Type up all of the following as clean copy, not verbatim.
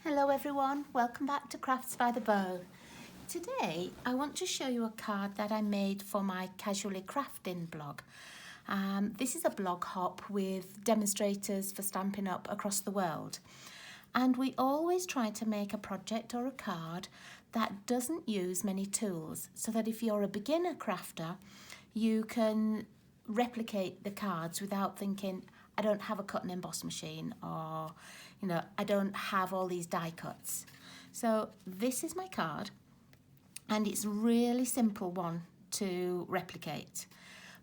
Hello everyone, welcome back to Crafts by the Bow. Today I want to show you a card that I made for my Casually Crafting blog. This is a blog hop with demonstrators for Stampin' Up across the world. And we always try to make a project or a card that doesn't use many tools, so that if you're a beginner crafter, you can replicate the cards without thinking, I don't have a cut and emboss machine, or I don't have all these die cuts. So this is my card, and it's a really simple one to replicate.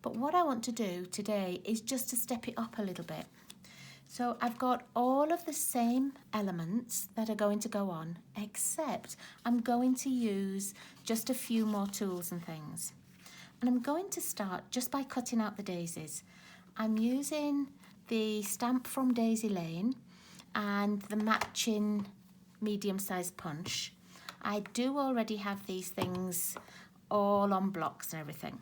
But what I want to do today is just to step it up a little bit. So I've got all of the same elements that are going to go on, except I'm going to use just a few more tools and things. And I'm going to start just by cutting out the daisies. I'm using the stamp from Daisy Lane and the matching medium-sized punch. I do already have these things all on blocks and everything.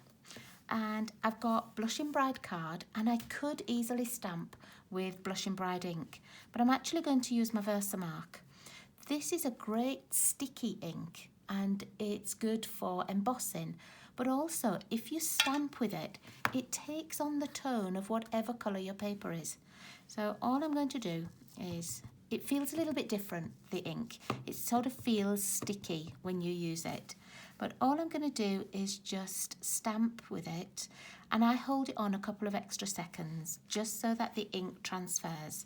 And I've got Blushing Bride card, and I could easily stamp with Blushing Bride ink, but I'm actually going to use my Versamark. This is a great sticky ink and it's good for embossing, but also if you stamp with it, it takes on the tone of whatever colour your paper is. So all I'm going to do is, it feels a little bit different, the ink. It sort of feels sticky when you use it. But all I'm going to do is just stamp with it, and I hold it on a couple of extra seconds just so that the ink transfers.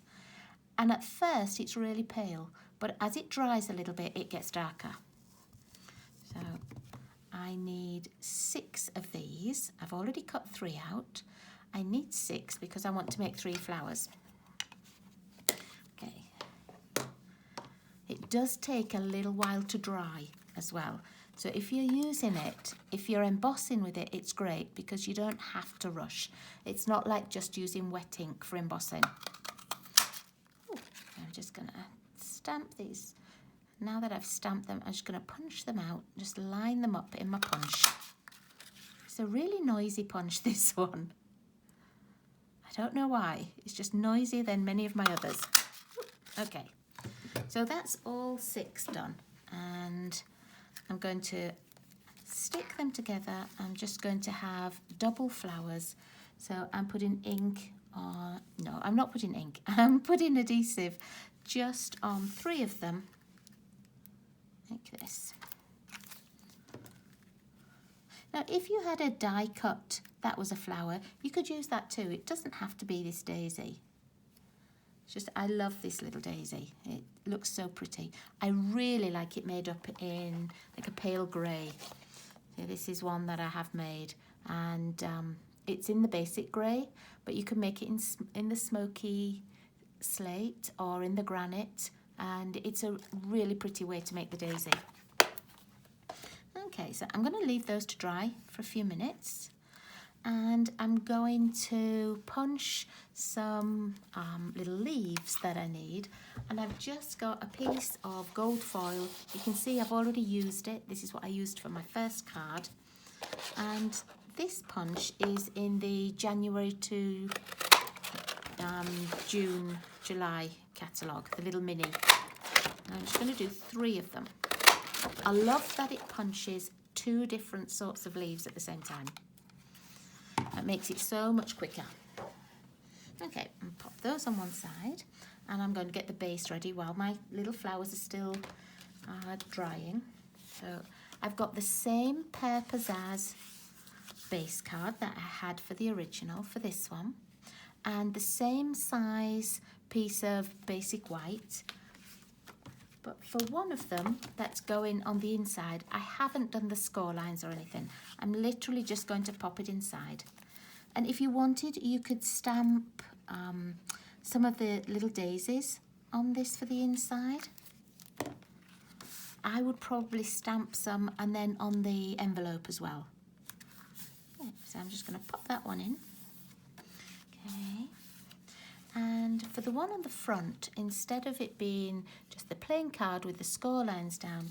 And at first it's really pale, but as it dries a little bit it gets darker. So I need 6 of these. I've already cut 3 out. I need 6 because I want to make 3 flowers. Okay. It does take a little while to dry as well. So if you're using it, if you're embossing with it, it's great because you don't have to rush. It's not like just using wet ink for embossing. Ooh, I'm just going to stamp these. Now that I've stamped them, I'm just going to punch them out, just line them up in my punch. It's a really noisy punch, this one. I don't know why. It's just noisier than many of my others. Okay, so that's all 6 done. And I'm going to stick them together. I'm just going to have double flowers. So I'm putting ink on, no, I'm not putting ink. I'm putting adhesive just on 3 of them, like this. Now, if you had a die cut that was a flower, you could use that too. It doesn't have to be this daisy. It's just, I love this little daisy. It looks so pretty. I really like it made up in like a pale grey. So this is one that I have made, and it's in the basic grey, but you can make it in the smoky slate or in the granite, and it's a really pretty way to make the daisy. Okay, so I'm going to leave those to dry for a few minutes, and I'm going to punch some little leaves that I need. And I've just got a piece of gold foil. You can see I've already used it. This is what I used for my first card. And this punch is in the January to June, July catalogue, the little mini. And I'm just going to do 3 of them. I love that it punches 2 different sorts of leaves at the same time. That makes it so much quicker. Okay, and pop those on one side, and I'm going to get the base ready while my little flowers are still drying. So I've got the same Pear Pizzazz base card that I had for the original for this one, and the same size piece of basic white. But for one of them that's going on the inside, I haven't done the score lines or anything. I'm literally just going to pop it inside. And if you wanted, you could stamp some of the little daisies on this for the inside. I would probably stamp some and then on the envelope as well. Okay, so I'm just going to pop that one in. Okay. And for the one on the front, instead of it being just the plain card with the score lines down,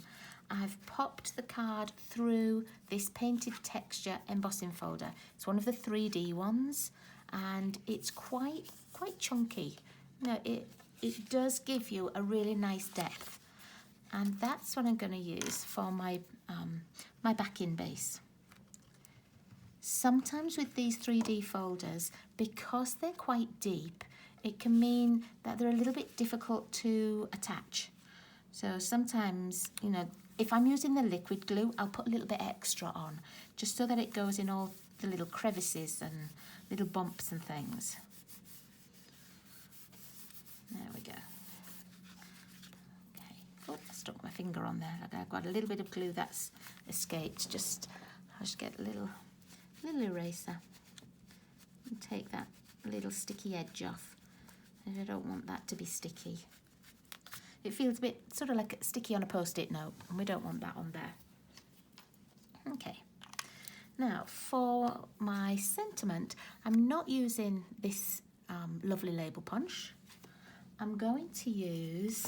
I've popped the card through this painted texture embossing folder. It's one of the 3D ones, and it's quite chunky. It does give you a really nice depth And that's what I'm going to use for my, my backing base. Sometimes with these 3D folders, because they're quite deep, it can mean that they're a little bit difficult to attach. So sometimes, you know, if I'm using the liquid glue, I'll put a little bit extra on, just so that it goes in all the little crevices and little bumps and things. There we go. Okay. Oh, I stuck my finger on there. I've got a little bit of glue that's escaped. I'll just get a little eraser and take that little sticky edge off. I don't want that to be sticky. It feels a bit sort of like sticky on a post-it note, and we don't want that on there. Okay. Now for my sentiment, I'm not using this lovely label punch. I'm going to use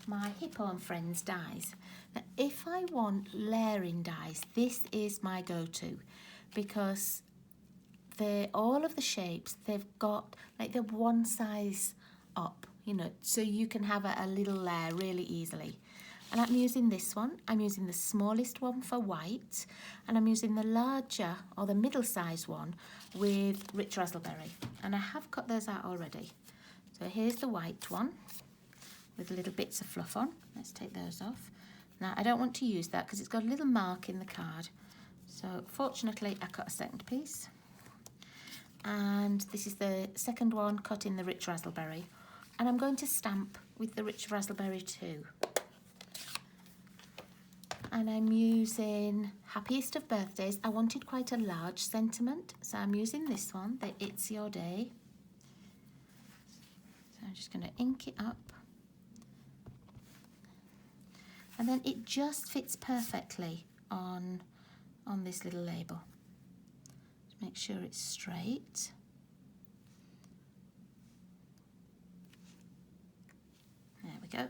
my Hippo and Friends dies. Now if I want layering dies, this is my go-to, because all of the shapes, they've got, like, they're one size up, you know, so you can have a little layer really easily. And I'm using this one. I'm using the smallest one for white, and I'm using the larger or the middle size one with rich raspberry. And I have cut those out already. So here's the white one with little bits of fluff on. Let's take those off. Now I don't want to use that because it's got a little mark in the card. So fortunately I cut a second piece. And this is the second one cut in the rich raspberry. And I'm going to stamp with the rich raspberry too. And I'm using Happiest of Birthdays. I wanted quite a large sentiment, so I'm using this one, the It's Your Day. So I'm just going to ink it up. And then it just fits perfectly on this little label. Just make sure it's straight. There we go.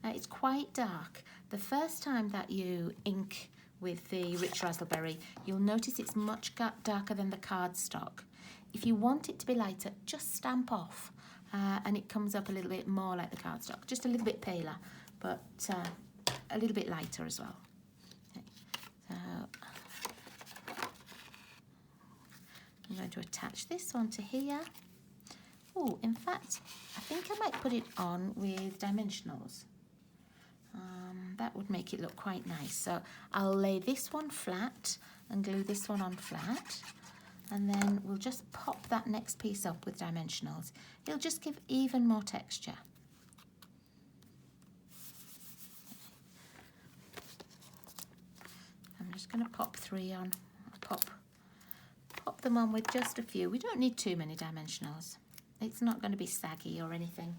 Now it's quite dark. The first time that you ink with the rich raspberry, you'll notice it's much darker than the cardstock. If you want it to be lighter, just stamp off and it comes up a little bit more like the cardstock. Just a little bit paler, but a little bit lighter as well. Okay. So I'm going to attach this one to here. Oh, in fact, I think I might put it on with dimensionals. That would make it look quite nice. So I'll lay this one flat and glue this one on flat, and then we'll just pop that next piece up with dimensionals. It'll just give even more texture. I'm just going to pop 3 on. I'll pop them on with just a few. We don't need too many dimensionals. It's not going to be saggy or anything.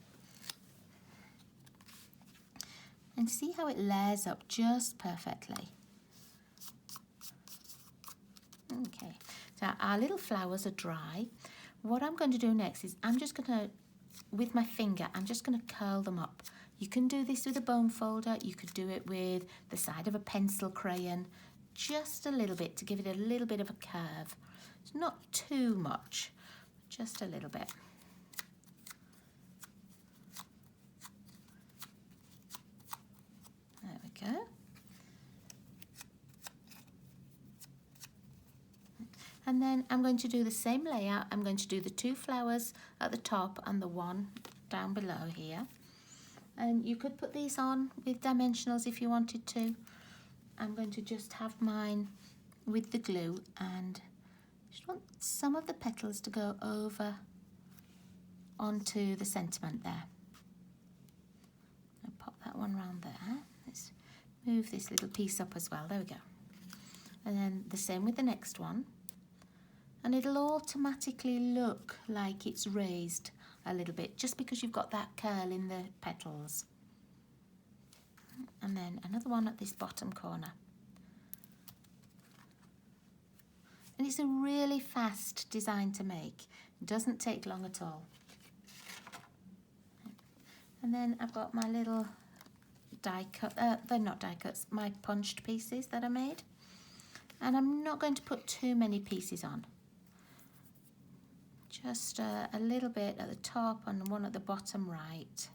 And see how it layers up just perfectly. Okay, so our little flowers are dry. What I'm going to do next is I'm just going to, with my finger, I'm just going to curl them up. You can do this with a bone folder. You could do it with the side of a pencil crayon, just a little bit to give it a little bit of a curve. It's not too much, just a little bit. There we go. And then I'm going to do the same layout. I'm going to do the 2 flowers at the top and the one down below here. And you could put these on with dimensionals if you wanted to. I'm going to just have mine with the glue, and just want some of the petals to go over onto the sentiment there. I'll pop that one round there. Let's move this little piece up as well. There we go. And then the same with the next one. And it'll automatically look like it's raised a little bit just because you've got that curl in the petals. And then another one at this bottom corner. And it's a really fast design to make. It doesn't take long at all. And then I've got my little die cut, they're not die cuts, my punched pieces that I made. And I'm not going to put too many pieces on. Just a little bit at the top and one at the bottom right.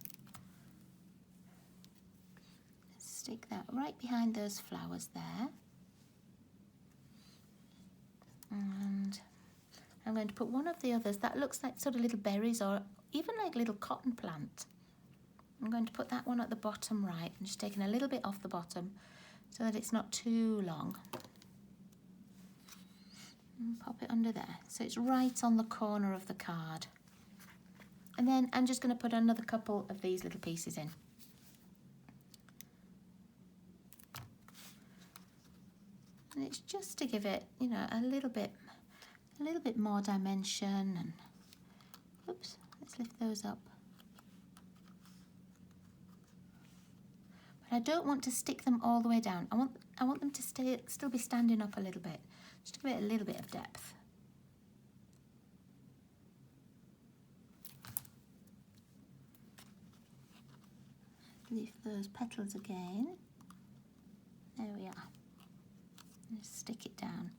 Stick that right behind those flowers there. And I'm going to put one of the others that looks like sort of little berries or even like little cotton plant. I'm going to put that one at the bottom right and just taking a little bit off the bottom so that it's not too long. And pop it under there so it's right on the corner of the card. And then I'm just going to put another couple of these little pieces in. And it's just to give it, you know, a little bit more dimension. And oops, let's lift those up. But I don't want to stick them all the way down. I want them to still be standing up a little bit, just to give it a little bit of depth. Lift those petals again. There we are. Just stick it down.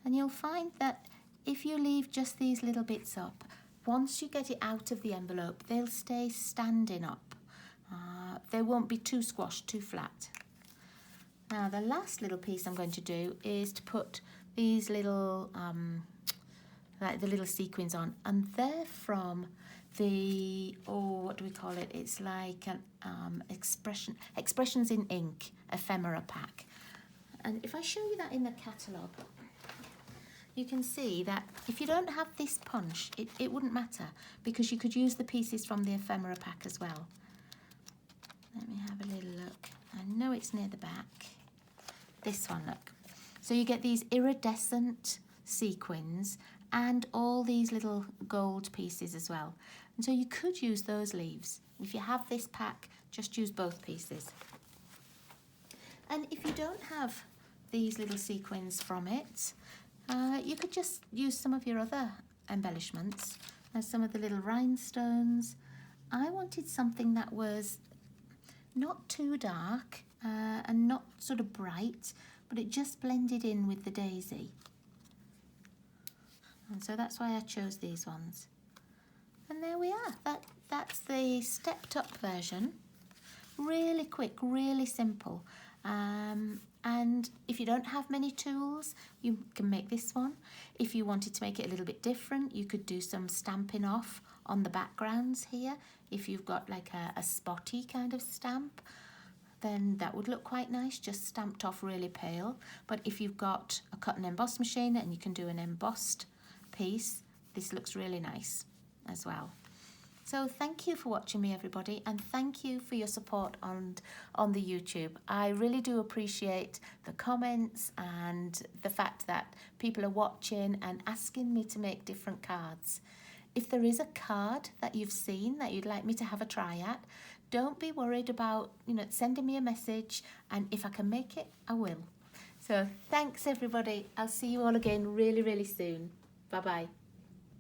And you'll find that if you leave just these little bits up, once you get it out of the envelope, they'll stay standing up. They won't be too squashed, too flat. Now the last little piece I'm going to do is to put these little, like the little sequins on, and they're from the, oh, what do we call it? It's like an Expressions in Ink ephemera pack. And if I show you that in the catalogue, you can see that if you don't have this punch, it wouldn't matter because you could use the pieces from the ephemera pack as well. Let me have a little look. I know it's near the back. This one, look. So you get these iridescent sequins and all these little gold pieces as well. And so you could use those leaves. If you have this pack, just use both pieces. And if you don't have these little sequins from it, you could just use some of your other embellishments, as some of the little rhinestones. I wanted something that was not too dark and not sort of bright, but it just blended in with the daisy. And so that's why I chose these ones. And there we are. That's the stepped up version. Really quick, really simple. And if you don't have many tools, you can make this one. If you wanted to make it a little bit different, you could do some stamping off on the backgrounds here. If you've got like a spotty kind of stamp, then that would look quite nice, just stamped off really pale. But if you've got a cut and emboss machine and you can do an embossed piece, this looks really nice as well. So thank you for watching me, everybody, and thank you for your support on the YouTube. I really do appreciate the comments and the fact that people are watching and asking me to make different cards. If there is a card that you've seen that you'd like me to have a try at, don't be worried about, sending me a message, and if I can make it, I will. So thanks, everybody. I'll see you all again really, really soon. Bye-bye.